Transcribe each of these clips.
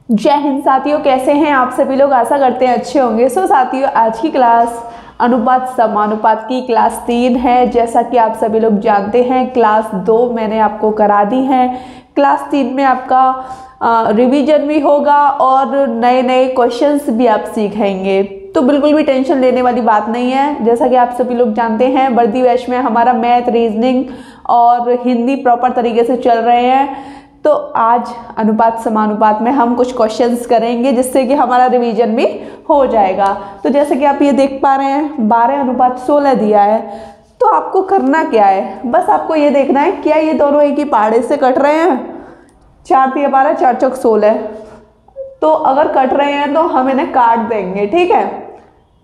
जय हिंद साथियों, कैसे हैं आप सभी लोग। आशा करते हैं अच्छे होंगे। सो साथियों, आज की क्लास अनुपात समानुपात की क्लास 3 है। जैसा कि आप सभी लोग जानते हैं, क्लास 2 मैंने आपको करा दी है। क्लास 3 में आपका रिवीजन भी होगा और नए नए क्वेश्चंस भी आप सीखेंगे, तो बिल्कुल भी टेंशन लेने वाली बात नहीं है। जैसा कि आप सभी लोग जानते हैं, वर्दी बैच में हमारा मैथ, रीजनिंग और हिंदी प्रॉपर तरीके से चल रहे हैं। तो आज अनुपात समानुपात में हम कुछ क्वेश्चंस करेंगे जिससे कि हमारा रिवीजन भी हो जाएगा। तो जैसे कि आप ये देख पा रहे हैं, 12:16 दिया है। तो आपको करना क्या है, बस आपको ये देखना है क्या ये दोनों एक ही पहाड़े से कट रहे हैं। 4 तिया 12, 4 चौक 16। तो अगर कट रहे हैं तो हम इन्हें काट देंगे, ठीक है।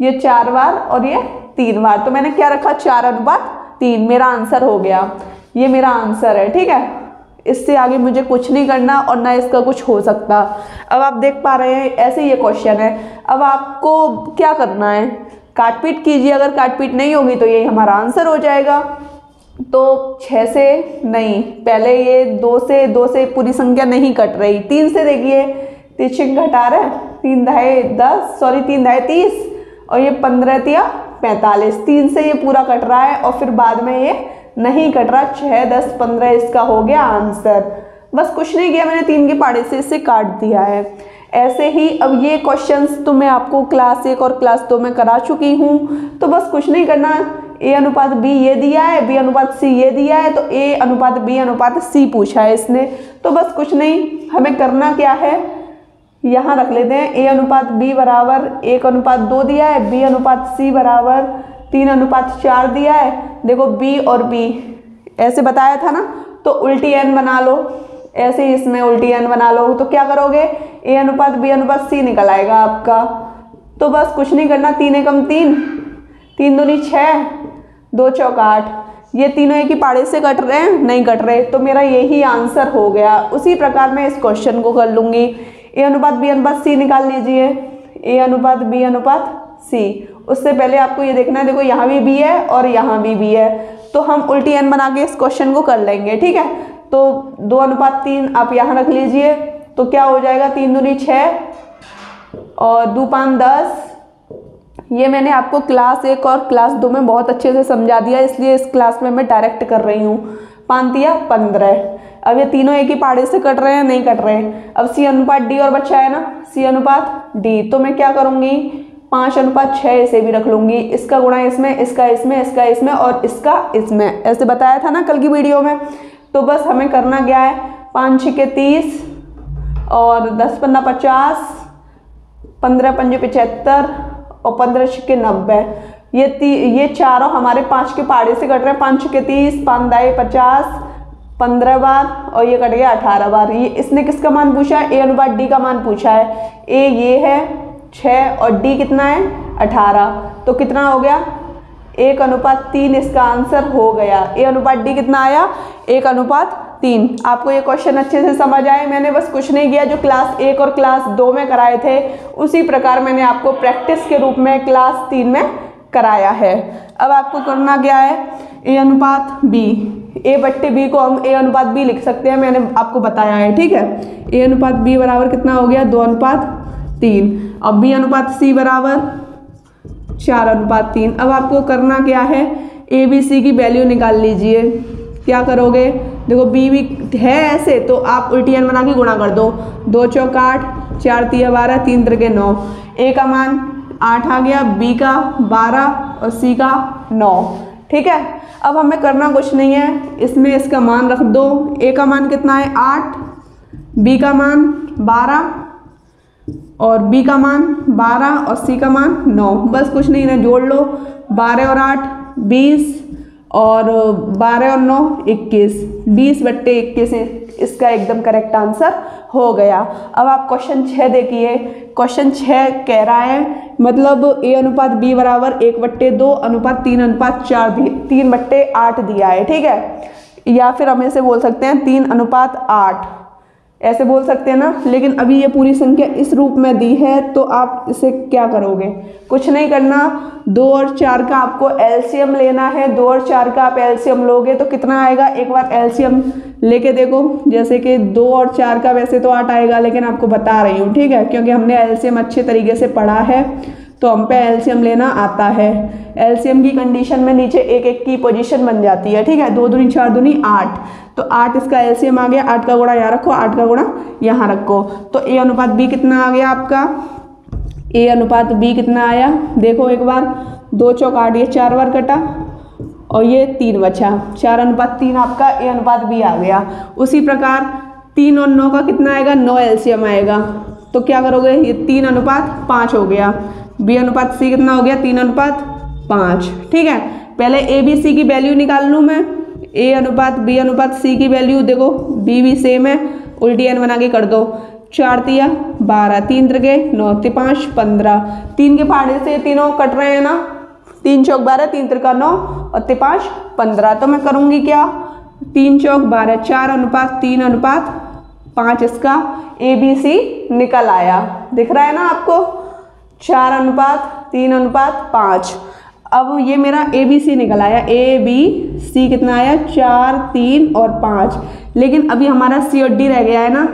ये 4 बार और ये 3 बार, तो मैंने क्या रखा, 4:3। मेरा आंसर हो गया, ये मेरा आंसर है, ठीक है। इससे आगे मुझे कुछ नहीं करना और ना इसका कुछ हो सकता। अब आप देख पा रहे हैं, ऐसे ये क्वेश्चन है। अब आपको क्या करना है, काटपीट कीजिए। अगर काटपीट नहीं होगी तो ये हमारा आंसर हो जाएगा। तो 6 से नहीं, पहले ये 2 से पूरी संख्या नहीं कट रही। 3 से देखिए, तीन घटा रहे, 3 दाए 10, सॉरी 3 दाए 30 और ये 15 तिया 45। 3 से ये पूरा कट रहा है और फिर बाद में ये नहीं कट रहा। 6, 10, 15 इसका हो गया आंसर। बस कुछ नहीं किया, मैंने 3 के पहाड़े से इसे काट दिया है। ऐसे ही अब ये क्वेश्चंस तो मैं आपको क्लास 1 और क्लास 2 में करा चुकी हूँ। तो बस कुछ नहीं करना, A अनुपात B ये दिया है, B अनुपात C ये दिया है, तो A अनुपात B अनुपात C पूछा है इसने। तो बस कुछ नहीं, हमें करना क्या है, यहाँ रख लेते हैं। A अनुपात B बराबर 1:2 दिया है, B अनुपात C बराबर 3:4 दिया है। देखो B और B ऐसे बताया था ना, तो उल्टी n बना लो। ऐसे ही इसमें उल्टी n बना लो, तो क्या करोगे, A अनुपात B अनुपात C निकल आएगा आपका। तो बस कुछ नहीं करना, 3 एकम 3, 3 दूनी 6, 2 चौक 8। ये तीनों एक ही पहाड़े से कट रहे हैं, नहीं कट रहे, तो मेरा यही आंसर हो गया। उसी प्रकार मैं इस क्वेश्चन को कर लूँगी। A अनुपात B अनुपात C निकाल लीजिए, A अनुपात B अनुपात C। उससे पहले आपको ये देखना है, देखो यहाँ भी B है और यहाँ भी B है, तो हम उल्टी n बना के इस क्वेश्चन को कर लेंगे, ठीक है। तो 2:3 आप यहाँ रख लीजिए, तो क्या हो जाएगा, 3 दूनी 6 और 2 5 10। ये मैंने आपको क्लास 1 और क्लास 2 में बहुत अच्छे से समझा दिया, इसलिए इस क्लास में मैं डायरेक्ट कर रही हूँ। 5 तिया 15। अब ये तीनों एक ही पहाड़े से कट रहे हैं, नहीं कट रहे हैं। अब C अनुपात D और बचा है ना, C अनुपात D, तो मैं क्या करूँगी, 5:6 इसे भी रख लूँगी। इसका गुणा इसमें, इसका इसमें, इसका इसमें और इसका इसमें, ऐसे बताया था ना कल की वीडियो में। तो बस हमें करना क्या है, 5 6 30 और 10 15 50, 15 5 75 और 15 6 90। ये चारों हमारे 5 के पहाड़े से कट रहे हैं। 5 6 30, 5 दाए 50, 15 बार और ये कट गया 18 बार। ये इसने किसका मान पूछा है, A अनुपात D का मान पूछा है। A ये है 6 और D कितना है 18, तो कितना हो गया, 1:3 इसका आंसर हो गया। A अनुपात D कितना आया, 1:3। आपको ये क्वेश्चन अच्छे से समझ आए। मैंने बस कुछ नहीं किया, जो क्लास 1 और क्लास 2 में कराए थे उसी प्रकार मैंने आपको प्रैक्टिस के रूप में क्लास 3 में कराया है। अब आपको करना क्या है, A अनुपात B, A/B को हम A अनुपात B लिख सकते हैं, मैंने आपको बताया है, ठीक है। A अनुपात B बराबर कितना हो गया, 2:3। अब B अनुपात C बराबर 4:3। अब आपको करना क्या है, A B C की वैल्यू निकाल लीजिए। क्या करोगे, देखो B भी है ऐसे, तो आप उल्टी n बना के गुणा कर दो। 2 चौक 8, 4 तिया 12, 3 त्रिके 9। A का मान 8 आ गया, B का 12 और C का 9, ठीक है। अब हमें करना कुछ नहीं है, इसमें इसका मान रख दो। A का मान कितना है 8, B का मान 12 और B का मान 12 और C का मान 9। बस कुछ नहीं, इन्हें जोड़ लो। 12 और 8 20 और 12 और 9 21, 20/21 इसका एकदम करेक्ट आंसर हो गया। अब आप क्वेश्चन 6 देखिए। क्वेश्चन 6 कह रहा है, मतलब A अनुपात B बराबर 1/2 अनुपात 3:4 3/8 दिया है, ठीक है। या फिर हम इसे बोल सकते हैं 3:8। ऐसे बोल सकते हैं ना। लेकिन अभी ये पूरी संख्या इस रूप में दी है तो आप इसे क्या करोगे, कुछ नहीं करना। 2 और 4 का आपको एलसीएम लेना है। 2 और 4 का आप एलसीएम लोगे तो कितना आएगा, एक बार एलसीएम लेके देखो। जैसे कि 2 और 4 का वैसे तो 8 आएगा, लेकिन आपको बता रही हूँ, ठीक है, क्योंकि हमने एलसीएम अच्छे तरीके से पढ़ा है तो हम पे एलसीएम लेना आता है। एलसीएम की कंडीशन में नीचे 1 की पोजीशन बन जाती है, ठीक है। 2 दूनी 4 दूनी 8, तो 8 इसका एलसीएम आ गया। 8 का गुणा यहाँ रखो, 8 का गुणा यहाँ रखो, तो ए अनुपात बी कितना आ गया आपका, ए अनुपात बी कितना आया, देखो एक बार। 2 चौक 8, ये 4 बार कटा और ये 3 बचा, 4:3 आपका ए अनुपात बी आ गया। उसी प्रकार 3 और 9 का कितना आएगा, 9 एलसीएम आएगा। तो क्या करोगे, ये 3:5 हो गया। बी अनुपात सी कितना हो गया, 3:5, ठीक है। पहले ए बी सी की वैल्यू निकाल लूँ मैं। ए अनुपात बी अनुपात सी की वैल्यू देखो, बी भी सेम है, उल्टी एन बना के कर दो। 4 तिया 12, 3 त्रिके 9, 5 15, 3 के पहाड़े से तीनों कट रहे हैं ना, 3 चौक 12, 3 त्रिका 9 और 5 15। तो मैं करूँगी क्या, 3 चौक 12, 4:3:5 इसका ए बी सी निकल आया, दिख रहा है ना आपको, 4:3:5। अब ये मेरा ए बी सी निकल आया, ए बी सी कितना आया, 4, 3 और 5। लेकिन अभी हमारा सी और डी रह गया है ना,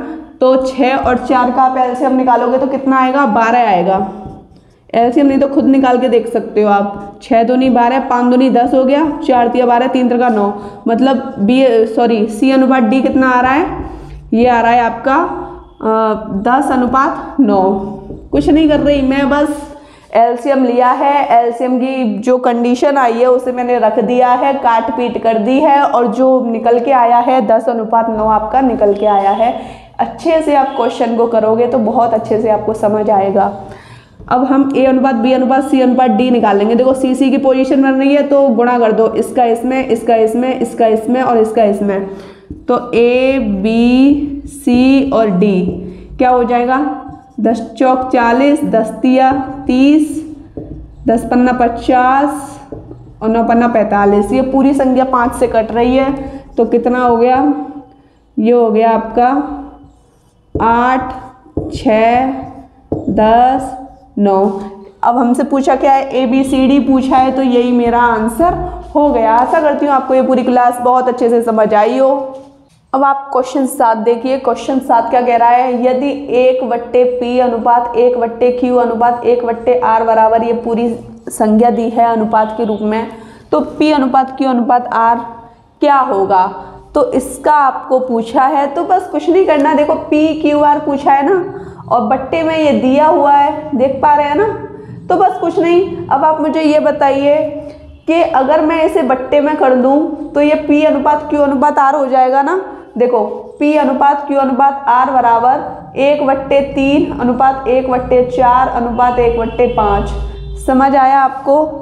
तो 6 और 4 का आप एलसीएम निकालोगे तो कितना आएगा, 12 आएगा। एलसीएम नहीं तो खुद निकाल के देख सकते हो आप। 6 दूनी 12, 5 दूनी 10 हो गया, 4 तिया 12, 3 त्रिका 9, मतलब सी अनुपात डी कितना आ रहा है, ये आ रहा है आपका 10:9। कुछ नहीं कर रही मैं, बस एलसीएम लिया है, एलसीएम की जो कंडीशन आई है उसे मैंने रख दिया है, काट पीट कर दी है, और जो निकल के आया है 10:9 आपका निकल के आया है। अच्छे से आप क्वेश्चन को करोगे तो बहुत अच्छे से आपको समझ आएगा। अब हम ए अनुपात बी अनुपात सी अनुपात डी निकालेंगे। देखो सी सी की पोजीशन बन रही है तो गुणा कर दो, इसका इसमें, इसका इसमें, इसका इसमें और इसका इसमें, तो ए बी सी और डी क्या हो जाएगा, 10 चौक 40, 10 तिया 30, 10 पन्ना 50 और 9 पन्ना 45। ये पूरी संख्या 5 से कट रही है तो कितना हो गया, ये हो गया आपका 8, 6, 10, 9। अब हमसे पूछा क्या है, ए बी सी डी पूछा है, तो यही मेरा आंसर हो गया। आशा करती हूँ आपको ये पूरी क्लास बहुत अच्छे से समझ आई हो। अब आप क्वेश्चन 7 देखिए। क्वेश्चन 7 क्या कह रहा है, यदि 1/P अनुपात 1/Q अनुपात 1/R बराबर ये पूरी संख्या दी है अनुपात के रूप में, तो P अनुपात Q अनुपात R क्या होगा। तो इसका आपको पूछा है, तो बस कुछ नहीं करना। देखो PQR पूछा है ना, और बट्टे में ये दिया हुआ है, देख पा रहे हैं ना, तो बस कुछ नहीं। अब आप मुझे ये बताइए कि अगर मैं इसे बट्टे में कर दूं तो ये P अनुपात Q अनुपात R हो जाएगा ना। देखो P अनुपात Q अनुपात R बराबर 1/3 अनुपात 1/4 अनुपात 1/5। समझ आया आपको।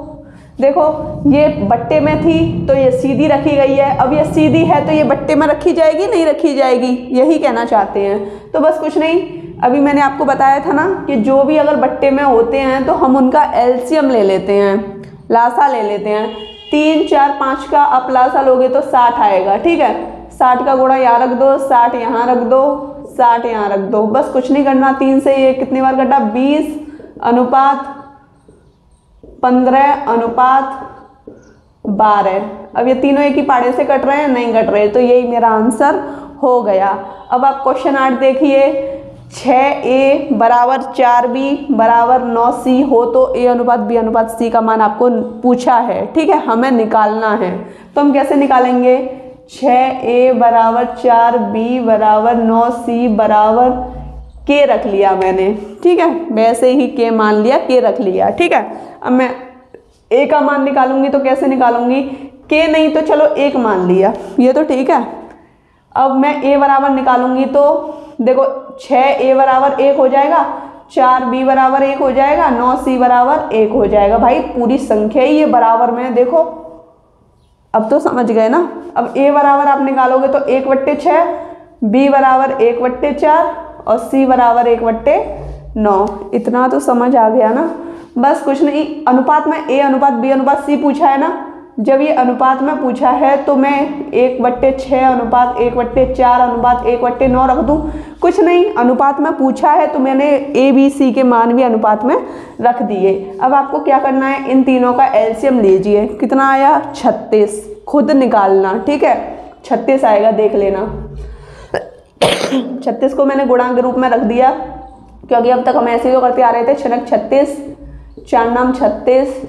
देखो ये बट्टे में थी तो ये सीधी रखी गई है, अब ये सीधी है तो ये बट्टे में रखी जाएगी, नहीं रखी जाएगी, यही कहना चाहते हैं। तो बस कुछ नहीं, अभी मैंने आपको बताया था ना कि जो भी अगर बट्टे में होते हैं तो हम उनका एलसीएम ले लेते हैं, लासा ले लेते हैं। 3, 4, 5 का आप लासा लोगे तो 60 आएगा, ठीक है। 60 का गुणा यहाँ रख दो, 60 यहाँ रख दो, 60 यहाँ रख दो, बस कुछ नहीं करना। 3 से ये कितनी बार कटा, 20 अनुपात 15 अनुपात 12। अब ये तीनों एक ही पाड़े से कट रहे हैं, नहीं कट रहे, तो यही मेरा आंसर हो गया। अब आप क्वेश्चन 8 देखिए। 6A बराबर 4B बराबर 9C हो तो A अनुपात B अनुपात C का मान आपको पूछा है, ठीक है, हमें निकालना है। तो हम कैसे निकालेंगे, 6A बराबर 4B बराबर 9C बराबर K रख लिया मैंने, ठीक है, वैसे ही K मान लिया, K रख लिया, ठीक है। अब मैं A का मान निकालूंगी तो कैसे निकालूंगी, K नहीं तो चलो 1 मान लिया, ये तो ठीक है। अब मैं A बराबर निकालूंगी तो देखो 6A बराबर 1 हो जाएगा, 4B बराबर 1 हो जाएगा, 9C बराबर 1 हो जाएगा। भाई पूरी संख्या ही ये बराबर में है, देखो अब तो समझ गए ना। अब A बराबर आप निकालोगे तो 1/6, B बराबर 1/4 और C बराबर 1/9। इतना तो समझ आ गया ना। बस कुछ नहीं, अनुपात में A अनुपात B अनुपात C पूछा है ना, जब ये अनुपात में पूछा है तो मैं 1/6 अनुपात 1/4 अनुपात 1/9 रख दूं? कुछ नहीं, अनुपात में पूछा है तो मैंने ए बी सी के मान भी अनुपात में रख दिए। अब आपको क्या करना है, इन तीनों का एलसीएम लीजिए। कितना आया? 36। खुद निकालना, ठीक है, 36 आएगा, देख लेना। 36 को मैंने गुणांक के रूप में रख दिया, क्योंकि अब तक हम ऐसे ही तो करते आ रहे थे। छनक 36, 4 नाम 36,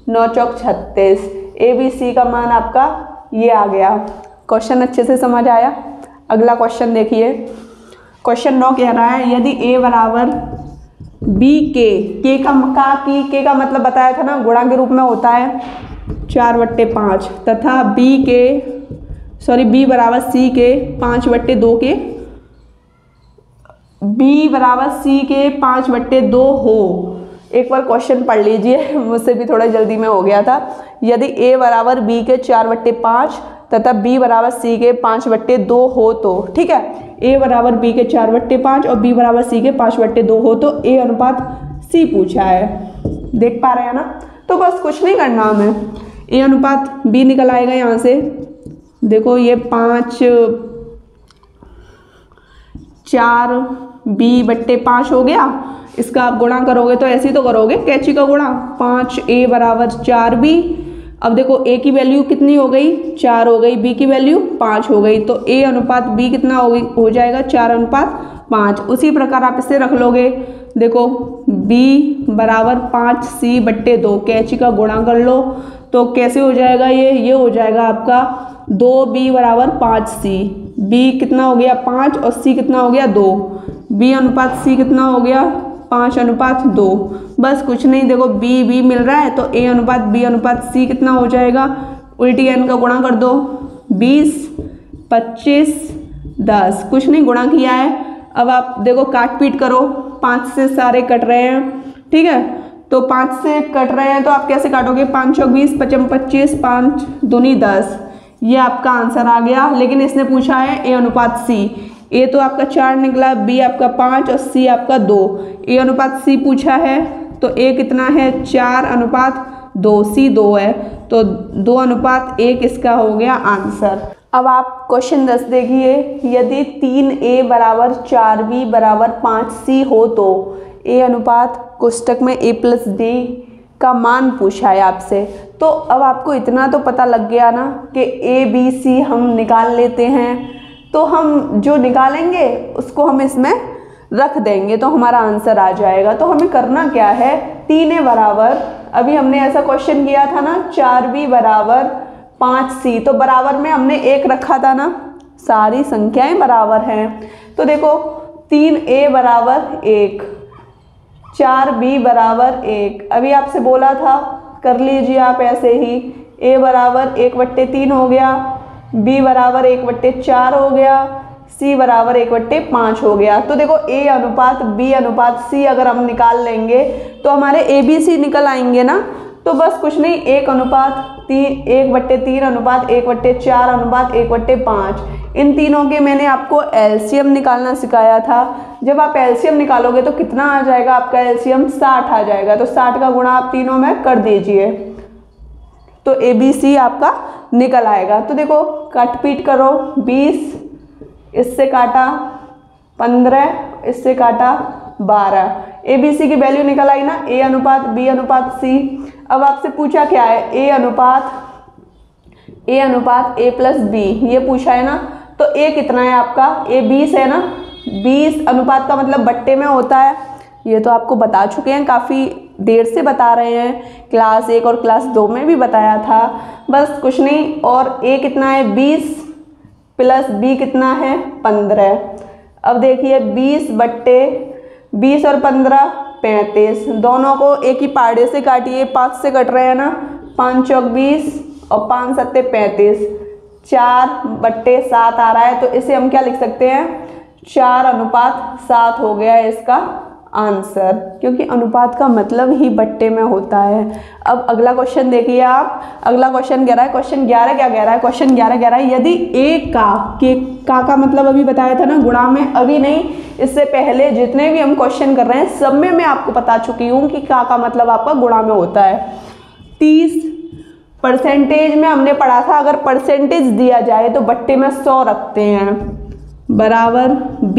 9 चौक 36। ए बी सी का मान आपका ये आ गया। क्वेश्चन अच्छे से समझ आया? अगला क्वेश्चन देखिए। क्वेश्चन 9 कह रहा है, यदि ए बराबर बी के का मतलब बताया था ना, गुणांक के रूप में होता है 4/5 तथा बी बराबर सी के 5/2 के, बी बराबर सी के 5/2 हो। एक बार क्वेश्चन पढ़ लीजिए, मुझसे भी थोड़ा जल्दी में हो गया था। यदि ए बराबर बी के 4/5 तथा बी बराबर सी के 5/2 हो तो, ठीक है, ए बराबर बी के 4/5 और बी बराबर सी के 5/2 हो तो ए अनुपात सी पूछा है। देख पा रहे हैं ना? तो बस कुछ नहीं करना हमें, ए अनुपात बी निकल आएगा यहाँ से। देखो ये 4b/5 हो गया। इसका आप गुणा करोगे तो ऐसे ही तो करोगे, कैंची का गुणा, 5a बराबर 4b। अब देखो a की वैल्यू कितनी हो गई? 4 हो गई, b की वैल्यू 5 हो गई, तो a अनुपात b कितना हो जाएगा? 4:5। उसी प्रकार आप इसे रख लोगे। देखो b बराबर 5c/2, कैंची का गुणा कर लो तो कैसे हो जाएगा? ये हो जाएगा आपका 2b बराबर 5c। b कितना हो गया? 5 और c कितना हो गया? 2। b अनुपात c कितना हो गया? 5:2। बस कुछ नहीं, देखो b मिल रहा है तो a अनुपात b अनुपात c कितना हो जाएगा? उल्टी n का गुणा कर दो, 20, 25, 10। कुछ नहीं, गुणा किया है। अब आप देखो काट पीट करो, 5 से सारे कट रहे हैं, ठीक है, तो 5 से कट रहे हैं तो आप कैसे काटोगे? 5 चौक 20, 5 25, 5 दूनी 10। ये आपका आंसर आ गया। लेकिन इसने पूछा है ए अनुपात सी। ए तो आपका 4 निकला, बी आपका 5 और सी आपका 2। ए अनुपात सी पूछा है तो ए कितना है? 4:2, सी 2 है, तो 2:1 इसका हो गया आंसर। अब आप क्वेश्चन 10 देखिए। यदि 3a बराबर 4b बराबर 5c हो तो ए अनुपात कोष्टक में a+b का मान पूछा है आपसे। तो अब आपको इतना तो पता लग गया ना कि a b c हम निकाल लेते हैं, तो हम जो निकालेंगे उसको हम इसमें रख देंगे तो हमारा आंसर आ जाएगा। तो हमें करना क्या है? 3a बराबर, अभी हमने ऐसा क्वेश्चन किया था ना, 4b बराबर 5c, तो बराबर में हमने 1 रखा था ना, सारी संख्याएं बराबर हैं। तो देखो 3a बराबर 1, 4b बराबर 1। अभी आपसे बोला था, कर लीजिए आप ऐसे ही। a बराबर 1/3 हो गया, b बराबर 1/4 हो गया, c बराबर 1/5 हो गया। तो देखो a अनुपात b अनुपात c अगर हम निकाल लेंगे तो हमारे a b c निकल आएंगे ना। तो बस कुछ नहीं, 1 अनुपात 1/3 अनुपात 1/4 अनुपात 1/5, इन तीनों के मैंने आपको एलसीएम निकालना सिखाया था। जब आप एलसीएम निकालोगे तो कितना आ जाएगा आपका एलसीएम? 60 आ जाएगा। तो 60 का गुणा आप तीनों में कर दीजिए तो ए बी सी आपका निकल आएगा। तो देखो काट पीट करो, 20, इससे काटा 15, इससे काटा 12, ए बी सी की वैल्यू निकल आई ना, ए अनुपात बी अनुपात सी। अब आपसे पूछा क्या है? ए अनुपात a+b, ये पूछा है ना। तो a कितना है आपका? a 20 है ना। 20 अनुपात का मतलब बट्टे में होता है, ये तो आपको बता चुके हैं, काफ़ी देर से बता रहे हैं, क्लास 1 और क्लास 2 में भी बताया था। बस कुछ नहीं, और a कितना है? 20 प्लस b कितना है? 15। अब देखिए 20/20 और 15 35, दोनों को एक ही पाड़े से काटिए, 5 से कट रहे हैं ना, 5 चौक 20 और 5 सत्ते 35, 4/7 आ रहा है। तो इसे हम क्या लिख सकते हैं? 4:7 हो गया है इसका आंसर, क्योंकि अनुपात का मतलब ही बट्टे में होता है। अब अगला क्वेश्चन देखिए आप। अगला क्वेश्चन कह रहा है, क्वेश्चन 11 क्या कह रहा है? क्वेश्चन 11 कह रहा है, यदि ए का मतलब अभी बताया था ना गुणा में, अभी नहीं, इससे पहले जितने भी हम क्वेश्चन कर रहे हैं सब में मैं आपको बता चुकी हूँ कि का मतलब आपका गुणा में होता है। 30 परसेंटेज में हमने पढ़ा था, अगर परसेंटेज दिया जाए तो बट्टे में 100 रखते हैं बराबर b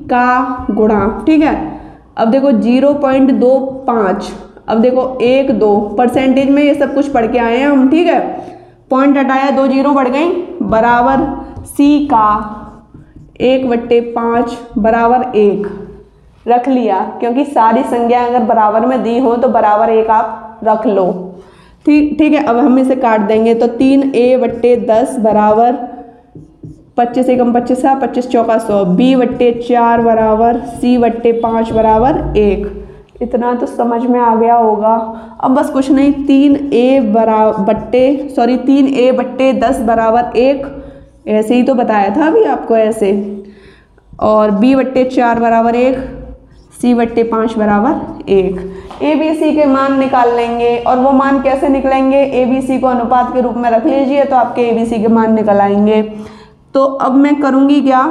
का गुणा, ठीक है। अब देखो 0.25, अब देखो 1 2 परसेंटेज में ये सब कुछ पढ़ के आए हैं हम, ठीक है। पॉइंट हटाया, 2 0 बढ़ गई बराबर c का 1/5 बराबर 1 रख लिया, क्योंकि सारी संख्या अगर बराबर में दी हो तो बराबर 1 आप रख लो, ठीक है। अब हम इसे काट देंगे तो 3a/10 बराबर 25 एकम 25 है, 25 चौका 100, b/4 बराबर c/5 बराबर 1। इतना तो समझ में आ गया होगा। अब बस कुछ नहीं, 3a/10 बराबर 1, ऐसे ही तो बताया था अभी आपको ऐसे, और b/4 बराबर 1, c/5 बराबर 1। ABC के मान निकाल लेंगे, और वो मान कैसे निकलेंगे, ABC को अनुपात के रूप में रख लीजिए तो आपके ABC के मान निकल आएंगे। तो अब मैं करूँगी क्या,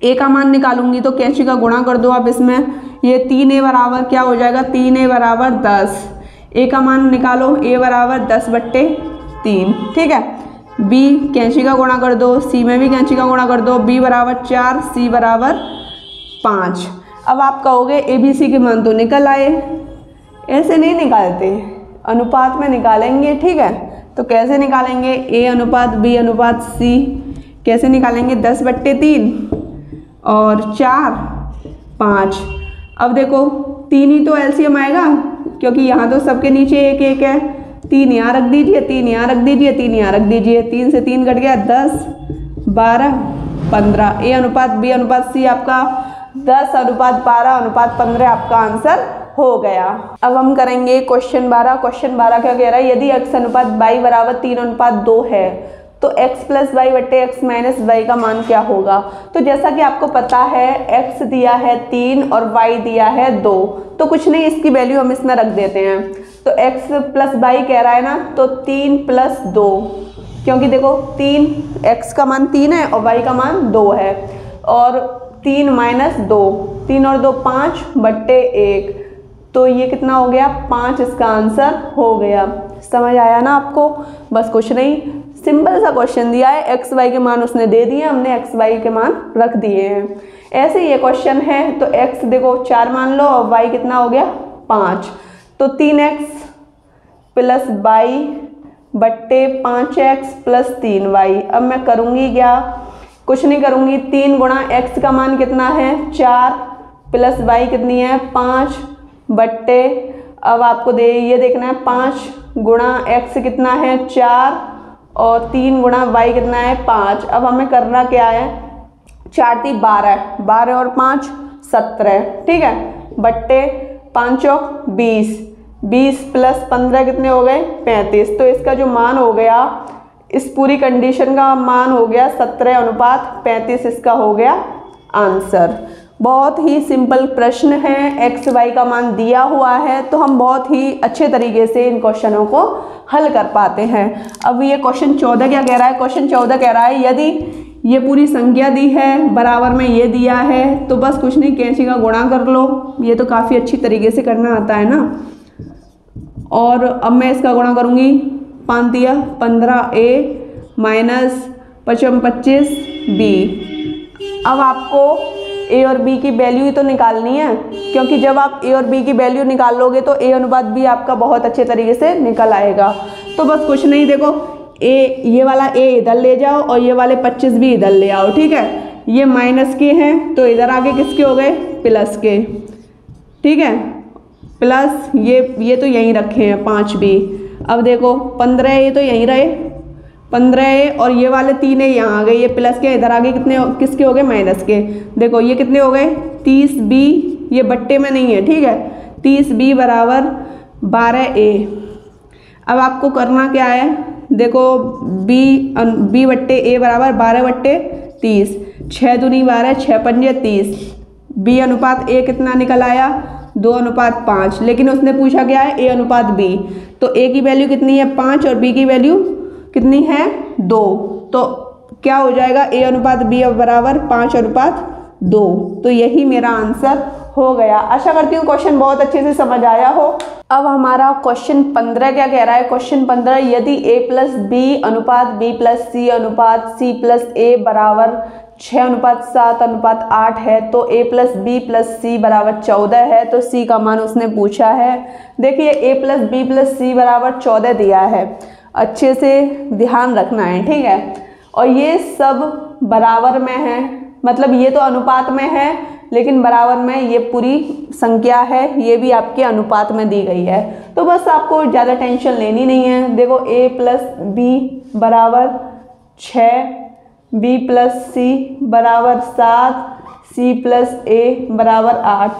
a का मान निकालूंगी तो कैंची का गुणा कर दो आप इसमें, ये 3a बराबर क्या हो जाएगा, 3a बराबर 10, a का मान निकालो, a बराबर 10/3, ठीक है। b कैंची का गुणा कर दो, c में भी कैंची का गुणा कर दो, b बराबर 4, c बराबर 5। अब आप कहोगे ABC के मान तो निकल आए, ऐसे नहीं निकालते, अनुपात में निकालेंगे, ठीक है। तो कैसे निकालेंगे, a अनुपात b अनुपात c कैसे निकालेंगे, 10/3 और 4 5। अब देखो 3 ही तो एलसीएम आएगा, क्योंकि यहाँ तो सबके नीचे 1 1 है, 3 यहाँ रख दीजिए, 3 यहाँ रख दीजिए, 3 यहाँ रख दीजिए, 3 से 3 कट गया, 10 12 15। a अनुपात b अनुपात c आपका 10:12:15 आपका आंसर हो गया। अब हम करेंगे क्वेश्चन 12। क्वेश्चन 12 क्या कह रहा है, यदि x अनुपात y बराबर 3:2 है तो x प्लस वाई बटे x माइनस वाई का मान क्या होगा। तो जैसा कि आपको पता है x दिया है 3 और y दिया है 2, तो कुछ नहीं, इसकी वैल्यू हम इसमें रख देते हैं। तो x प्लस वाई कह रहा है ना, तो 3 प्लस 2, क्योंकि देखो 3 x का मान 3 है और y का मान 2 है, और 3 माइनस 2, 3 और 2 5/1, तो ये कितना हो गया, 5 इसका आंसर हो गया। समझ आया ना आपको, बस कुछ नहीं, सिंपल सा क्वेश्चन दिया है, एक्स वाई के मान उसने दे दिए, हमने एक्स वाई के मान रख दिए हैं। ऐसे ये क्वेश्चन है, तो एक्स देखो 4 मान लो और वाई कितना हो गया 5, तो 3x प्लस वाई बट्टे 5x प्लस 3y। अब मैं करूँगी क्या, कुछ नहीं करूँगी, 3 गुणा x का मान कितना है 4 प्लस y कितनी है 5 बट्टे, अब आपको ये देखना है 5 गुणा x कितना है 4 और 3 गुणा y कितना है 5। अब हमें करना क्या है, 4 3 12, 12 और 5 17, ठीक है, बट्टे 5 चौक 20, 20 प्लस 15 कितने हो गए 35। तो इसका जो मान हो गया, इस पूरी कंडीशन का मान हो गया 17:35, इसका हो गया आंसर। बहुत ही सिंपल प्रश्न है, एक्स वाई का मान दिया हुआ है तो हम बहुत ही अच्छे तरीके से इन क्वेश्चनों को हल कर पाते हैं। अब ये क्वेश्चन 14 क्या कह रहा है, क्वेश्चन 14 कह रहा है यदि ये पूरी संख्या दी है, बराबर में ये दिया है, तो बस कुछ नहीं, कैंची का गुणा कर लो, ये तो काफ़ी अच्छी तरीके से करना आता है ना। और अब मैं इसका गुणा करूँगी, 5 दिया 15a माइनस 5 25b। अब आपको a और b की वैल्यू तो निकालनी है, क्योंकि जब आप a और b की वैल्यू निकाल लोगे तो a अनुपात b आपका बहुत अच्छे तरीके से निकल आएगा। तो बस कुछ नहीं, देखो ये वाला a इधर ले जाओ और ये वाले 25 भी इधर ले आओ, ठीक है। ये माइनस के हैं तो इधर आगे किसके हो गए प्लस के, ठीक है, प्लस ये तो यहीं रखे हैं 5 भी। अब देखो 15 ये तो यहीं रहे, 15 और ये वाले 3 यहाँ आ गए, ये प्लस के, इधर आगे कितने किसके हो गए माइनस के। देखो ये कितने हो गए 30b, ये बट्टे में नहीं है, ठीक है, 30b बराबर 12a। अब आपको करना क्या है, देखो b बट्टे a बराबर 12/30, 6 दूनी 12, 6 पंजे 30, b अनुपात a कितना निकल आया 2:5। लेकिन उसने पूछा क्या है a अनुपात b, तो a की वैल्यू कितनी है 5 और b की वैल्यू कितनी है 2, तो क्या हो जाएगा a अनुपात b बराबर 5:2। तो यही मेरा आंसर हो गया। आशा करती हूँ क्वेश्चन बहुत अच्छे से समझ आया हो। अब हमारा क्वेश्चन 15 क्या कह रहा है। क्वेश्चन 15, यदि a प्लस बी अनुपात b प्लस सी अनुपात c प्लस a बराबर 6:7:8 है तो a प्लस बी प्लस सी बराबर 14 है, तो c का मान उसने पूछा है। देखिए a प्लस बी प्लस सी बराबर 14 दिया है, अच्छे से ध्यान रखना है, ठीक है। और ये सब बराबर में है, मतलब ये तो अनुपात में है लेकिन बराबर में, ये पूरी संख्या है, ये भी आपके अनुपात में दी गई है। तो बस आपको ज़्यादा टेंशन लेनी नहीं है। देखो a प्लस बी बराबर 6, b प्लस सी बराबर 7, c प्लस a बराबर 8।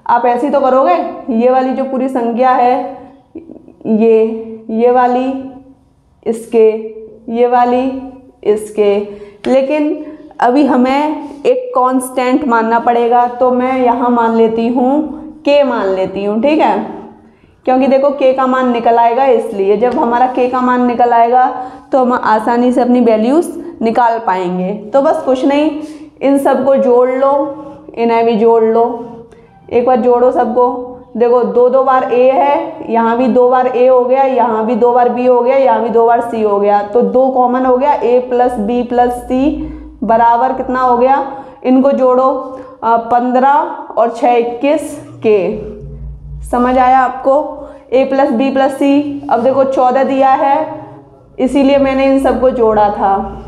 आप ऐसे ही तो करोगे, ये वाली जो पूरी संख्या है, ये वाली इसके, ये वाली इसके, लेकिन अभी हमें एक कांस्टेंट मानना पड़ेगा। तो मैं यहाँ मान लेती हूँ k मान लेती हूँ, ठीक है, क्योंकि देखो k का मान निकल आएगा, इसलिए जब हमारा k का मान निकल आएगा तो हम आसानी से अपनी वैल्यूज़ निकाल पाएंगे। तो बस कुछ नहीं, इन सबको जोड़ लो, इन्हें भी जोड़ लो, एक बार जोड़ो सबको। देखो 2 बार a है, यहाँ भी 2 बार a हो गया, यहाँ भी 2 बार b हो गया, यहाँ भी 2 बार c हो गया, तो 2 कॉमन हो गया, a प्लस बी प्लस सी बराबर कितना हो गया, इनको जोड़ो 15 और 6 21 के। समझ आया आपको, a प्लस बी प्लस सी। अब देखो 14 दिया है, इसीलिए मैंने इन सबको जोड़ा था,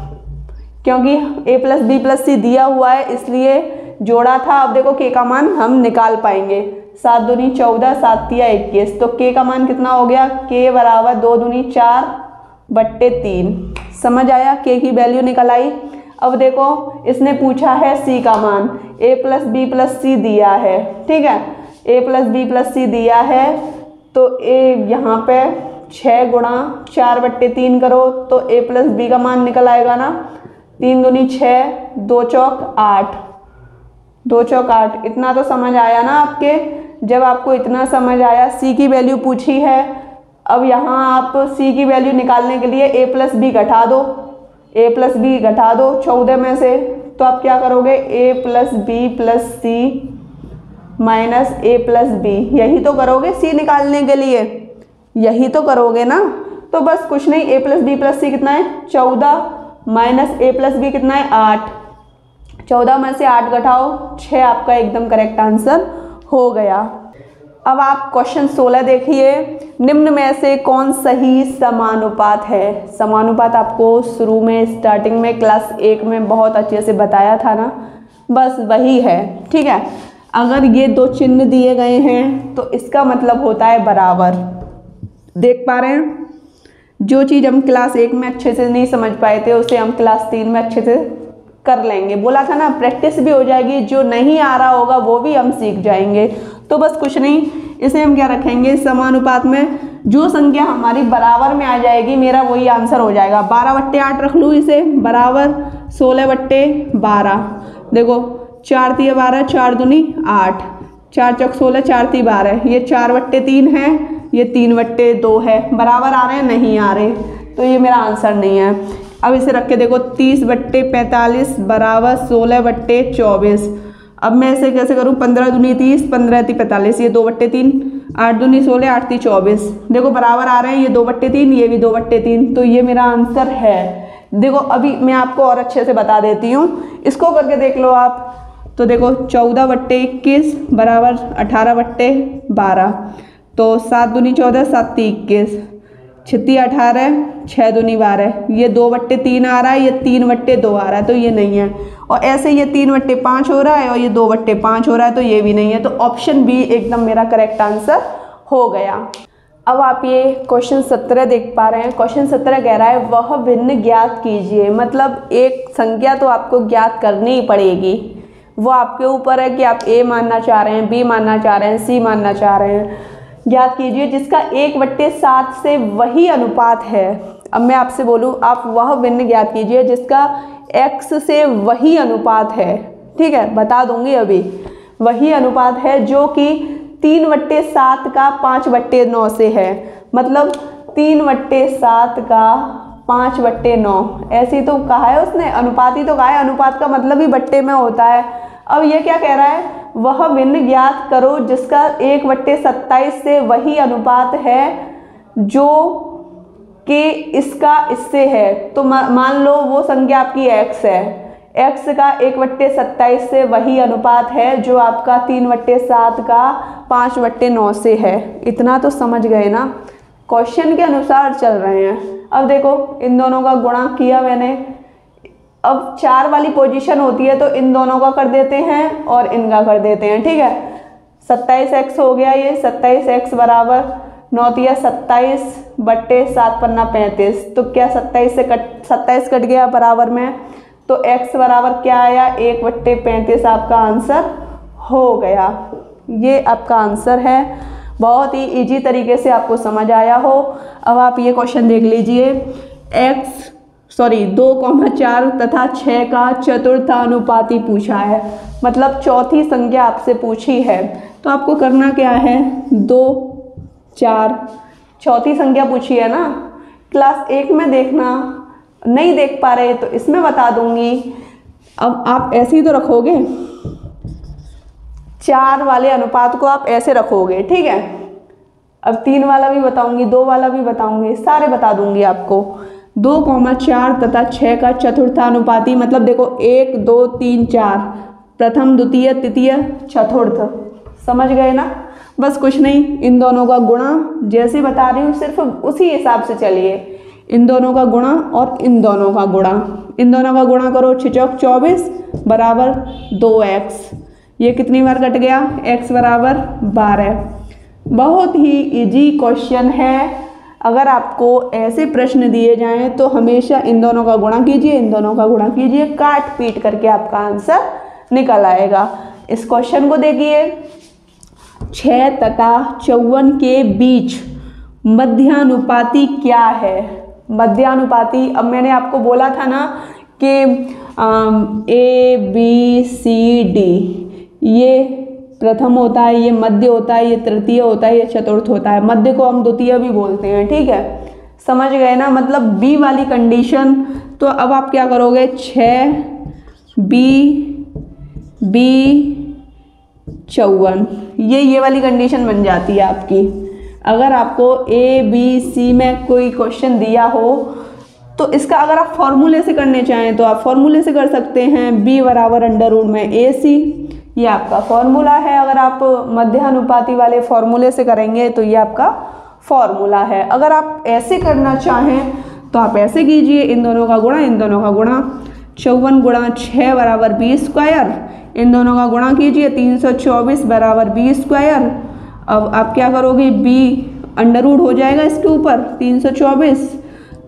क्योंकि a प्लस बी प्लस सी दिया हुआ है इसलिए जोड़ा था। अब देखो k का मान हम निकाल पाएंगे, 7 दूनी 14, 7 तिया 21, तो k का मान कितना हो गया, k बराबर 2 दूनी 4/3। समझ आया, k की वैल्यू निकल आई। अब देखो इसने पूछा है c का मान, a प्लस बी प्लस सी दिया है, ठीक है, a प्लस बी प्लस सी दिया है, तो a यहाँ पे 6 गुणा 4/3 करो तो a प्लस बी का मान निकल आएगा ना, 3 दूनी 6, 2 चौक 8, 2 चौक 8। इतना तो समझ आया ना आपके। जब आपको इतना समझ आया, c की वैल्यू पूछी है, अब यहाँ आप c की वैल्यू निकालने के लिए a प्लस बी घटा दो, a प्लस बी घटा दो 14 में से, तो आप क्या करोगे, a plus b plus c minus a plus b, यही तो करोगे c निकालने के लिए, यही तो करोगे ना। तो बस कुछ नहीं, a प्लस बी प्लस सी कितना है 14 माइनस a प्लस बी कितना है 8, 14 में से 8 घटाओ 6, आपका एकदम करेक्ट आंसर हो गया। अब आप क्वेश्चन 16 देखिए, निम्न में से कौन सही समानुपात है। समानुपात आपको शुरू में स्टार्टिंग में क्लास 1 में बहुत अच्छे से बताया था ना, बस वही है, ठीक है। अगर ये 2 चिन्ह दिए गए हैं तो इसका मतलब होता है बराबर। देख पा रहे हैं, जो चीज़ हम क्लास 1 में अच्छे से नहीं समझ पाए थे उसे हम क्लास 3 में अच्छे से कर लेंगे। बोला था ना, प्रैक्टिस भी हो जाएगी, जो नहीं आ रहा होगा वो भी हम सीख जाएंगे। तो बस कुछ नहीं, इसे हम क्या रखेंगे, समानुपात में जो संख्या हमारी बराबर में आ जाएगी मेरा वही आंसर हो जाएगा। 12/8 रख लूँ इसे, बराबर 16/12। देखो 4 तिया 12, 4 दूनी 8, 4 चौक 16, 4 ती 12, ये 4/3 है, ये 3/2 है। बराबर आ रहे हैं, नहीं आ रहे, तो ये मेरा आंसर नहीं है। अब इसे रख के देखो 30/45 बराबर 16/24। अब मैं इसे कैसे करूँ, 15 दूनी 30, 15 ती 45, ये 2/3, 8 दूनी 16, 8 ती 24। देखो बराबर आ रहे हैं, ये 2/3, ये भी 2/3, तो ये मेरा आंसर है। देखो अभी मैं आपको और अच्छे से बता देती हूँ, इसको करके देख लो आप। तो देखो 14/21 बराबर 18/12, तो 7 दूनी 14, 7 ती 21, 6 ती 18, 6 दूनी 12, ये 2/3 आ रहा है, ये 3/2 आ रहा है, तो ये नहीं है। और ऐसे ये 3/5 हो रहा है और ये 2/5 हो रहा है, तो ये भी नहीं है। तो ऑप्शन बी एकदम मेरा करेक्ट आंसर हो गया। अब आप ये क्वेश्चन 17 देख पा रहे हैं। क्वेश्चन 17 कह रहा है वह भिन्न ज्ञात कीजिए। मतलब एक संख्या तो आपको ज्ञात करनी ही पड़ेगी, वो आपके ऊपर है कि आप a मानना चाह रहे हैं, b मानना चाह रहे हैं, c मानना चाह रहे हैं। ज्ञात कीजिए जिसका 1/7 से वही अनुपात है। अब मैं आपसे बोलूँ, आप वह भिन्न ज्ञात कीजिए जिसका x से वही अनुपात है, ठीक है, बता दूंगी अभी। वही अनुपात है जो कि 3/7 का 5/9 से है। मतलब 3/7 का 5/9, ऐसे ही तो कहा है उसने, अनुपात ही तो कहा है। अनुपात का मतलब ही बट्टे में होता है। अब ये क्या कह रहा है, वह भिन्न ज्ञात करो जिसका 1/27 से वही अनुपात है जो कि इसका इससे है। तो मान लो वो संख्या आपकी x है, x का 1/27 से वही अनुपात है जो आपका 3/7 का 5/9 से है। इतना तो समझ गए ना, क्वेश्चन के अनुसार चल रहे हैं। अब देखो इन दोनों का गुणा किया मैंने, अब 4 वाली पोजीशन होती है तो इन दोनों का कर देते हैं और इनका कर देते हैं, ठीक है। 27x हो गया, ये 27x बराबर 9 तिया 27 बट्टे 7 पन्ना 35। तो क्या 27 कट गया बराबर में, तो x बराबर क्या आया 1/35 आपका आंसर हो गया। ये आपका आंसर है। बहुत ही इजी तरीके से आपको समझ आया हो। अब आप ये क्वेश्चन देख लीजिए, 2,4 तथा 6 का चतुर्थानुपाती पूछा है, मतलब चौथी संख्या आपसे पूछी है। तो आपको करना क्या है, 2, 4 चौथी संख्या पूछी है ना। क्लास 1 में देखना, नहीं देख पा रहे तो इसमें बता दूंगी। अब आप ऐसे ही तो रखोगे, 4 वाले अनुपात को आप ऐसे रखोगे, ठीक है। अब 3 वाला भी बताऊंगी, 2 वाला भी बताऊंगी, सारे बता दूंगी आपको। 2,4 तथा 6 का चतुर्थानुपाती, मतलब देखो 1, 2, 3, 4, प्रथम, द्वितीय, तृतीय, चतुर्थ। समझ गए ना। बस कुछ नहीं, इन दोनों का गुणा जैसे बता रही हूँ सिर्फ उसी हिसाब से चलिए। इन दोनों का गुणा और इन दोनों का गुणा, इन दोनों का गुणा करो, 6 चौक 24 बराबर 2x। ये कितनी बार कट गया, x बराबर 12। बहुत ही इजी क्वेश्चन है। अगर आपको ऐसे प्रश्न दिए जाएं तो हमेशा इन दोनों का गुणा कीजिए, इन दोनों का गुणा कीजिए, काट पीट करके आपका आंसर निकल आएगा। इस क्वेश्चन को देखिए, 6 तथा 54 के बीच मध्यानुपाती क्या है। मध्यानुपाती, अब मैंने आपको बोला था ना कि ABCD, ये प्रथम होता है, ये मध्य होता है, ये तृतीय होता है, ये चतुर्थ होता है। मध्य को हम द्वितीय भी बोलते हैं, ठीक है। समझ गए ना, मतलब B वाली कंडीशन। तो अब आप क्या करोगे, 6 B 54, ये वाली कंडीशन बन जाती है आपकी। अगर आपको ABC में कोई क्वेश्चन दिया हो तो इसका अगर आप फॉर्मूले से करने चाहें तो आप फॉर्मूले से कर सकते हैं। B बराबर अंडर रूट में AC, ये आपका फॉर्मूला है। अगर आप मध्यानुपाती वाले फॉर्मूले से करेंगे तो ये आपका फॉर्मूला है। अगर आप ऐसे करना चाहें तो आप ऐसे कीजिए, इन दोनों का गुणा, इन दोनों का गुणा, 54 गुणा 6 बराबर B²। इन दोनों का गुणा कीजिए, 324 बराबर B²। अब आप क्या करोगे, B अंडर रूट हो जाएगा इसके ऊपर 324,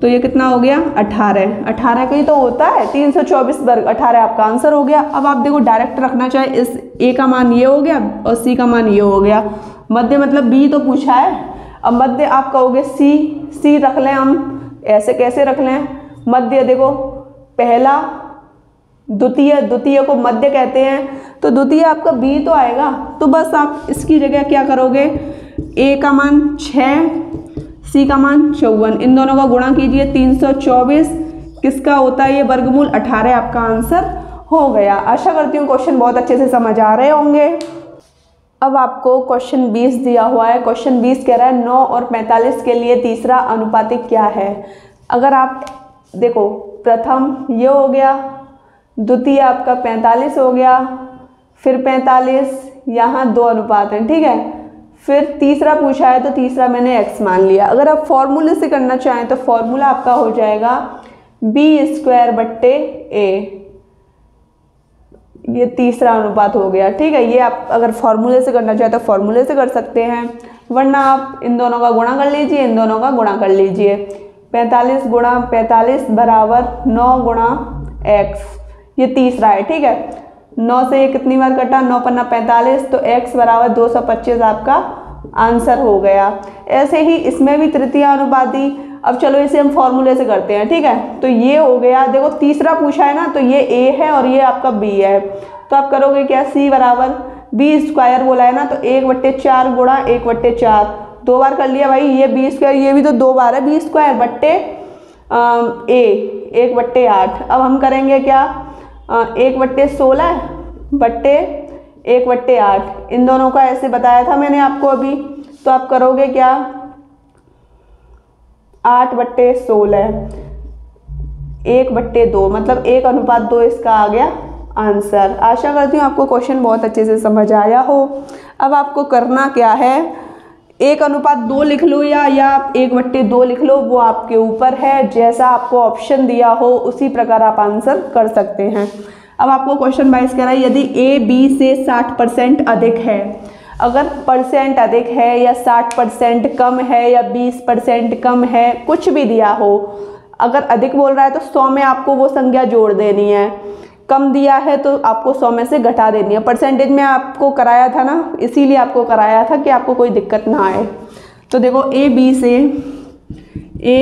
तो ये कितना हो गया 18 का ही तो होता है 324 वर्ग 18 आपका आंसर हो गया। अब आप देखो डायरेक्ट रखना चाहे, इस A का मान ये हो गया और C का मान ये हो गया। मध्य मतलब B तो पूछा है, अब मध्य आप कहोगे C रख लें हम, ऐसे कैसे रख लें मध्य, देखो पहला द्वितीय को मध्य कहते हैं, तो द्वितीय आपका B तो आएगा। तो बस आप इसकी जगह क्या करोगे, A का मान 6, C का मान 54, इन दोनों का गुणा कीजिए, 324 किसका होता है ये वर्गमूल 18 आपका आंसर हो गया। आशा करती हूँ क्वेश्चन बहुत अच्छे से समझ आ रहे होंगे। अब आपको क्वेश्चन 20 दिया हुआ है। क्वेश्चन 20 कह रहा है 9 और 45 के लिए तीसरा अनुपातिक क्या है। अगर आप देखो, प्रथम ये हो गया, द्वितीय आपका 45 हो गया, फिर 45, यहाँ 2 अनुपात हैं, ठीक है। फिर तीसरा पूछा है तो तीसरा मैंने x मान लिया। अगर आप फॉर्मूले से करना चाहें तो फॉर्मूला आपका हो जाएगा B² बट्टे A, ये तीसरा अनुपात हो गया, ठीक है। ये आप अगर फॉर्मूले से करना चाहें तो फॉर्मूले से कर सकते हैं, वरना आप इन दोनों का गुणा कर लीजिए, इन दोनों का गुणा कर लीजिए। 45 गुणा 45 बराबर 9 गुणा x, ये तीसरा है, ठीक है। 9 से ये कितनी बार कटा, 9 पन्ना 45, तो x बराबर 225 आपका आंसर हो गया। ऐसे ही इसमें भी तृतीय अनुपाती। अब चलो इसे हम फॉर्मूले से करते हैं, ठीक है। तो ये हो गया, देखो तीसरा पूछा है ना, तो ये A है और ये आपका B है, तो आप करोगे क्या, C बराबर B² बोला है ना, तो 1/4 गुणा 1/4, 2 बार कर लिया भाई, ये B², ये भी तो 2 बार है, B² बट्टे A 1/8। अब हम करेंगे क्या, 1/16 बट्टे 1/8, इन दोनों का ऐसे बताया था मैंने आपको अभी। तो आप करोगे क्या, 8/16, 1/2, मतलब 1:2 इसका आ गया आंसर। आशा करती हूँ आपको क्वेश्चन बहुत अच्छे से समझ आया हो। अब आपको करना क्या है, 1:2 लिख लो या आप 1/2 लिख लो, वो आपके ऊपर है। जैसा आपको ऑप्शन दिया हो उसी प्रकार आप आंसर कर सकते हैं। अब आपको क्वेश्चन 22 कह रहा है, यदि ए बी से 60% अधिक है, अगर परसेंट अधिक है या 60% कम है या 20% कम है, कुछ भी दिया हो, अगर अधिक बोल रहा है तो 100 में आपको वो संख्या जोड़ देनी है, कम दिया है तो आपको 100 में से घटा देनी है। परसेंटेज में आपको कराया था ना, इसीलिए आपको कराया था कि आपको कोई दिक्कत ना आए। तो देखो ए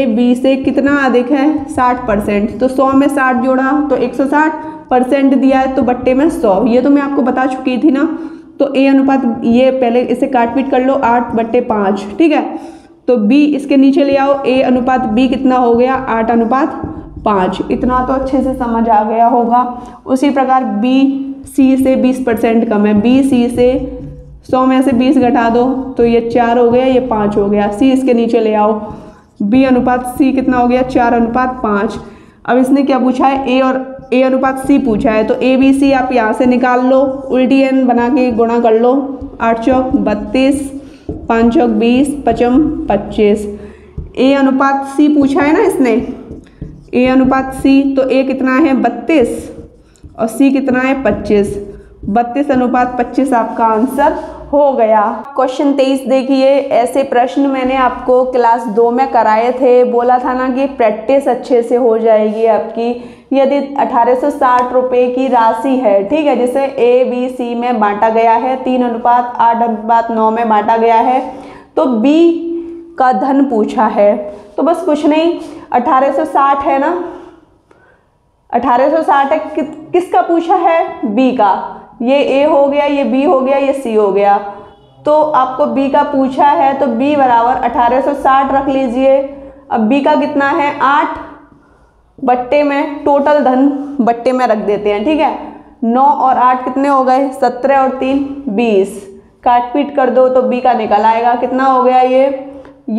बी से कितना अधिक है, 60%, तो 100 में 60 जोड़ा तो 160% दिया है तो बट्टे में 100, ये तो मैं आपको बता चुकी थी ना। तो ए अनुपात, ये पहले इसे काट पीट कर लो, 8/5, ठीक है। तो बी इसके नीचे ले आओ, ए अनुपात बी कितना हो गया, 8:5। इतना तो अच्छे से समझ आ गया होगा। उसी प्रकार बी सी से 20% कम है, बी सी से 100 में से 20 घटा दो तो ये 4 हो गया, ये 5 हो गया। सी इसके नीचे ले आओ, बी अनुपात सी कितना हो गया, 4:5। अब इसने क्या पूछा है, ए अनुपात सी पूछा है, तो ए बी सी आप यहाँ से निकाल लो, उल्टी एन बना के गुणा कर लो, 8 चौक 32, 5 चौक 20, 5 25। ए अनुपात सी पूछा है ना इसने, ए अनुपात सी, तो ए कितना है 32 और सी कितना है 25, 32:25 आपका आंसर हो गया। क्वेश्चन 23 देखिए, ऐसे प्रश्न मैंने आपको क्लास 2 में कराए थे, बोला था ना कि प्रैक्टिस अच्छे से हो जाएगी आपकी। यदि 1860 रुपये की राशि है, ठीक है, जिसे ए बी सी में बांटा गया है, 3:8:9 में बांटा गया है, तो बी का धन पूछा है। तो बस कुछ नहीं, 1860 है ना, 1860 है, किसका पूछा है, बी का। ये ए हो गया, ये बी हो गया, ये सी हो गया, तो आपको बी का पूछा है, तो बी बराबर 1860 रख लीजिए। अब बी का कितना है, 8 बट्टे में, टोटल धन बट्टे में रख देते हैं, ठीक है। 9 और 8 कितने हो गए, 17 और 3 20, काट पीट कर दो तो बी का निकल आएगा, कितना हो गया, ये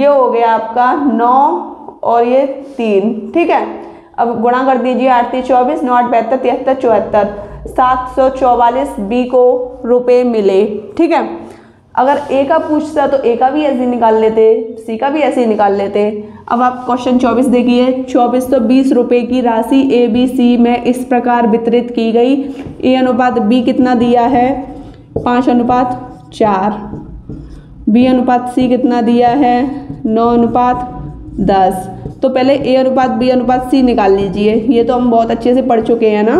हो गया आपका 9 और ये 3, ठीक है। अब गुणा कर दीजिए, 8 3 24, 9 8 72, 73 74, 744 बी को रुपए मिले, ठीक है। अगर ए का पूछता तो ए का भी ऐसे निकाल लेते, सी का भी ऐसे ही निकाल लेते। अब आप क्वेश्चन 24 देखिए, 2420 रुपये की राशि ए बी सी में इस प्रकार वितरित की गई। ए अनुपात बी कितना दिया है, 5:4, बी अनुपात सी कितना दिया है, 9:10। तो पहले ए अनुपात बी अनुपात सी निकाल लीजिए, ये तो हम बहुत अच्छे से पढ़ चुके हैं ना,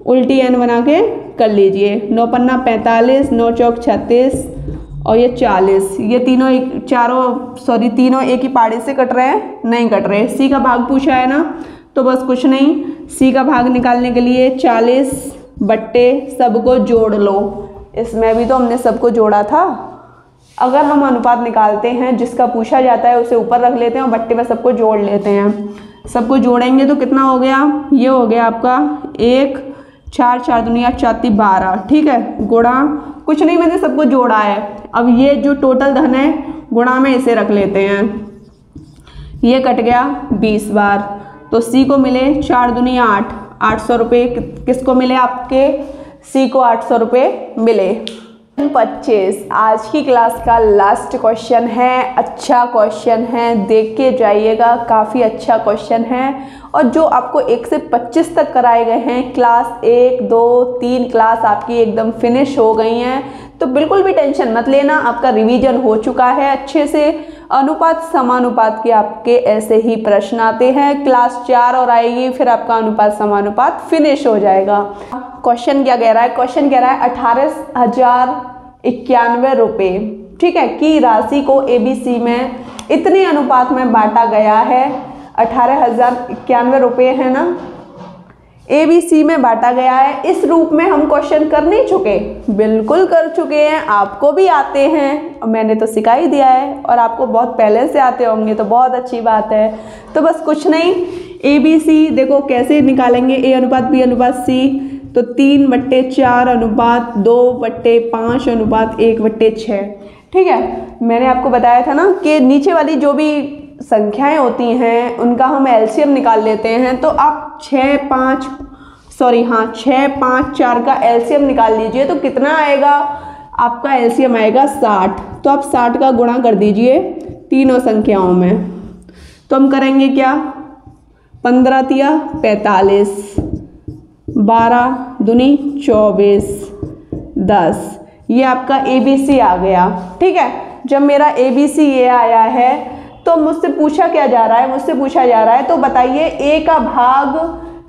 उल्टी एन बना के कर लीजिए। 9 पन्ना 45, 9 चौक 36 और ये 40, ये तीनों एक ही पाड़े से कट रहे हैं, नहीं कट रहे। सी का भाग पूछा है ना, तो बस कुछ नहीं, सी का भाग निकालने के लिए 40 बट्टे सबको जोड़ लो। इसमें भी तो हमने सबको जोड़ा था। अगर हम अनुपात निकालते हैं, जिसका पूछा जाता है उसे ऊपर रख लेते हैं और बट्टे में सबको जोड़ लेते हैं। सबको जोड़ेंगे तो कितना हो गया, ये हो गया आपका 1 4 4 दूनी 4 12, ठीक है। गुणा, कुछ नहीं, मैंने सबको जोड़ा है। अब ये जो टोटल धन है, गुणा में इसे रख लेते हैं, ये कट गया 20 बार, तो सी को मिले 4 दूनी 8, 800 रुपये। किसको मिले, आपके सी को 800 रुपये मिले। 25 आज की क्लास का लास्ट क्वेश्चन है, अच्छा क्वेश्चन है, देख के जाइएगा, काफ़ी अच्छा क्वेश्चन है। और जो आपको 1 से 25 तक कराए गए हैं, क्लास 1 2 3 क्लास आपकी एकदम फिनिश हो गई हैं, तो बिल्कुल भी टेंशन मत लेना, आपका रिवीजन हो चुका है अच्छे से। अनुपात समानुपात के आपके ऐसे ही प्रश्न आते हैं, क्लास 4 और आएगी, फिर आपका अनुपात समानुपात फिनिश हो जाएगा। क्वेश्चन क्या कह रहा है, क्वेश्चन कह रहा है 18,091 रुपये, ठीक है, की राशि को एबीसी में इतने अनुपात में बांटा गया है। 18,091 रुपये है ना, एबीसी में बांटा गया है। इस रूप में हम क्वेश्चन कर नहीं चुके, बिल्कुल कर चुके हैं, आपको भी आते हैं और मैंने तो सिखा ही दिया है, और आपको बहुत पहले से आते होंगे तो बहुत अच्छी बात है। तो बस कुछ नहीं, एबीसी देखो कैसे निकालेंगे, ए अनुपात बी अनुपात सी, तो 3/4 अनुपात 2/5 अनुपात 1/6। ठीक है, मैंने आपको बताया था ना कि नीचे वाली जो भी संख्याएं होती हैं उनका हम एलसीएम निकाल लेते हैं। तो आप 6, 5 4 का एलसीएम निकाल लीजिए तो कितना आएगा, आपका एलसीएम आएगा 60। तो आप 60 का गुणा कर दीजिए तीनों संख्याओं में। तो हम करेंगे क्या, 15 तिया 45, 12 दूनी 24, 10। ये आपका ABC आ गया। ठीक है, जब मेरा ABC ये आया है तो मुझसे पूछा क्या जा रहा है, मुझसे पूछा जा रहा है तो बताइए A का भाग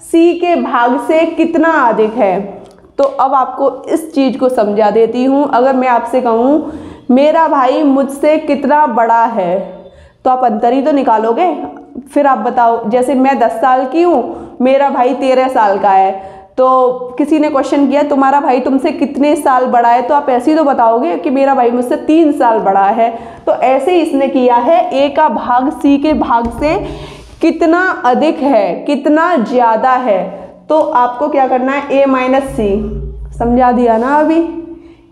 C के भाग से कितना अधिक है। तो अब आपको इस चीज़ को समझा देती हूँ। अगर मैं आपसे कहूँ मेरा भाई मुझसे कितना बड़ा है तो आप अंतर ही तो निकालोगे। फिर आप बताओ, जैसे मैं 10 साल की हूँ, मेरा भाई 13 साल का है, तो किसी ने क्वेश्चन किया तुम्हारा भाई तुमसे कितने साल बड़ा है, तो आप ऐसे ही तो बताओगे कि मेरा भाई मुझसे 3 साल बड़ा है। तो ऐसे ही इसने किया है, A का भाग C के भाग से कितना अधिक है, कितना ज़्यादा है। तो आपको क्या करना है, A - C। समझा दिया ना। अभी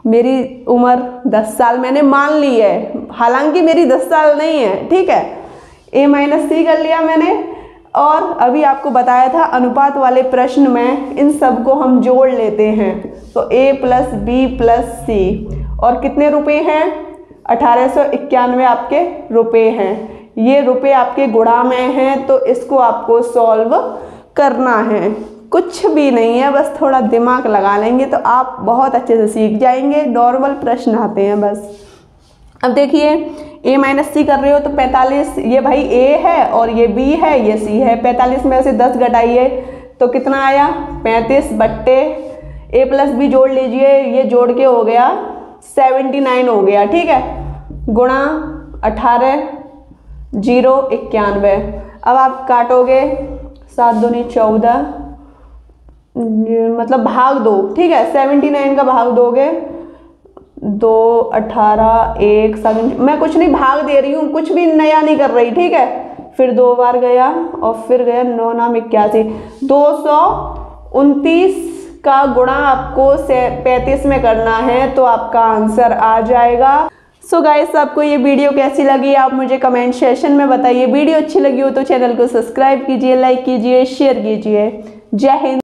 मेरी उम्र 10 साल मैंने मान ली है, हालांकि मेरी 10 साल नहीं है। ठीक है, A - C कर लिया मैंने। और अभी आपको बताया था अनुपात वाले प्रश्न में इन सब को हम जोड़ लेते हैं। तो A + B + C और कितने रुपए हैं, 1891 आपके रुपए हैं। ये रुपए आपके गुणा में हैं, तो इसको आपको सॉल्व करना है। कुछ भी नहीं है, बस थोड़ा दिमाग लगा लेंगे तो आप बहुत अच्छे से सीख जाएंगे। नॉर्मल प्रश्न आते हैं बस। अब देखिए A - C कर रहे हो तो 45, ये भाई A है और ये B है, ये C है। 45 में से 10 घटाइए तो कितना आया, 35 बट्टे A + B जोड़ लीजिए, ये जोड़ के हो गया 79 हो गया। ठीक है, गुणा 18 0 91। अब आप काटोगे 7 दूनी 14, मतलब भाग दो। ठीक है, 79 का भाग दोगे 2 18 1 7। मैं कुछ नहीं भाग दे रही हूँ, कुछ भी नया नहीं कर रही। ठीक है, फिर 2 बार गया और फिर गया 9 9 81, 229 का गुणा आपको 35 में करना है तो आपका आंसर आ जाएगा। सो गाइस, आपको ये वीडियो कैसी लगी आप मुझे कमेंट सेक्शन में बताइए। वीडियो अच्छी लगी हो तो चैनल को सब्सक्राइब कीजिए, लाइक कीजिए, शेयर कीजिए। जय हिंद।